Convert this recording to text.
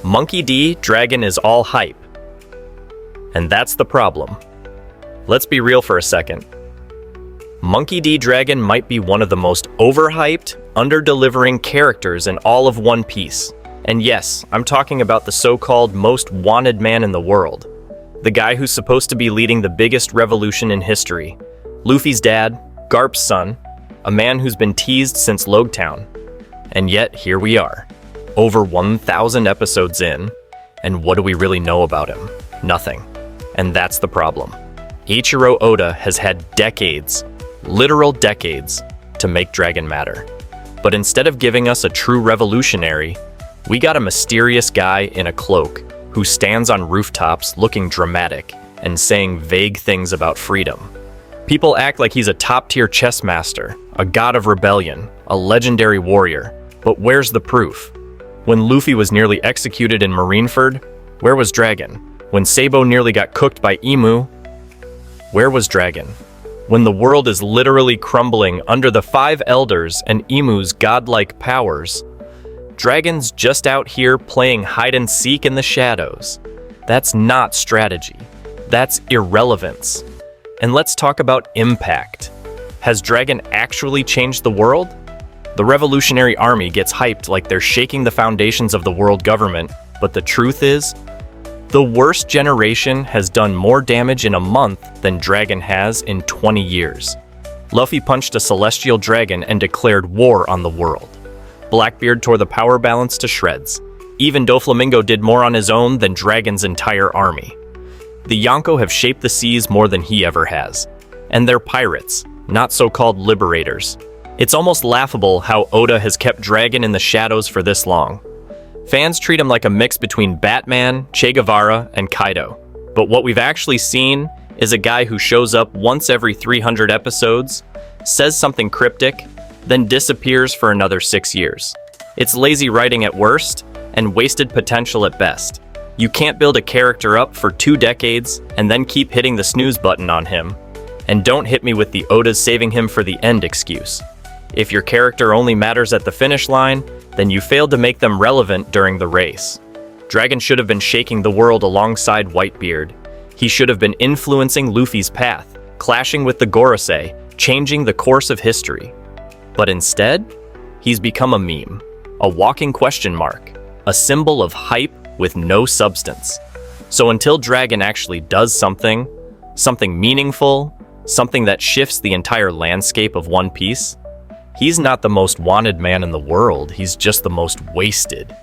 Monkey D. Dragon is all hype. And that's the problem. Let's be real for a second. Monkey D. Dragon might be one of the most overhyped, under-delivering characters in all of One Piece. And yes, I'm talking about the so-called most wanted man in the world. The guy who's supposed to be leading the biggest revolution in history. Luffy's dad, Garp's son, a man who's been teased since Logtown. And yet, here we are, over 1,000 episodes in, and what do we really know about him? Nothing. And that's the problem. Eiichiro Oda has had decades, literal decades, to make Dragon matter. But instead of giving us a true revolutionary, we got a mysterious guy in a cloak who stands on rooftops looking dramatic and saying vague things about freedom. People act like he's a top-tier chess master, a god of rebellion, a legendary warrior. But where's the proof? When Luffy was nearly executed in Marineford, where was Dragon? When Sabo nearly got cooked by Emu, where was Dragon? When the world is literally crumbling under the 5 elders and Emu's godlike powers, Dragon's just out here playing hide-and-seek in the shadows. That's not strategy. That's irrelevance. And let's talk about impact. Has Dragon actually changed the world? The Revolutionary Army gets hyped like they're shaking the foundations of the world government, but the truth is, the worst generation has done more damage in a month than Dragon has in 20 years. Luffy punched a celestial dragon and declared war on the world. Blackbeard tore the power balance to shreds. Even Doflamingo did more on his own than Dragon's entire army. The Yonko have shaped the seas more than he ever has. And they're pirates, not so-called liberators. It's almost laughable how Oda has kept Dragon in the shadows for this long. Fans treat him like a mix between Batman, Che Guevara, and Kaido. But what we've actually seen is a guy who shows up once every 300 episodes, says something cryptic, then disappears for another 6 years. It's lazy writing at worst, and wasted potential at best. You can't build a character up for 2 decades and then keep hitting the snooze button on him. And don't hit me with the Oda's saving him for the end excuse. If your character only matters at the finish line, then you failed to make them relevant during the race. Dragon should have been shaking the world alongside Whitebeard. He should have been influencing Luffy's path, clashing with the Gorosei, changing the course of history. But instead, he's become a meme, a walking question mark, a symbol of hype with no substance. So until Dragon actually does something meaningful, something that shifts the entire landscape of One Piece, he's not the most wanted man in the world, he's just the most wasted.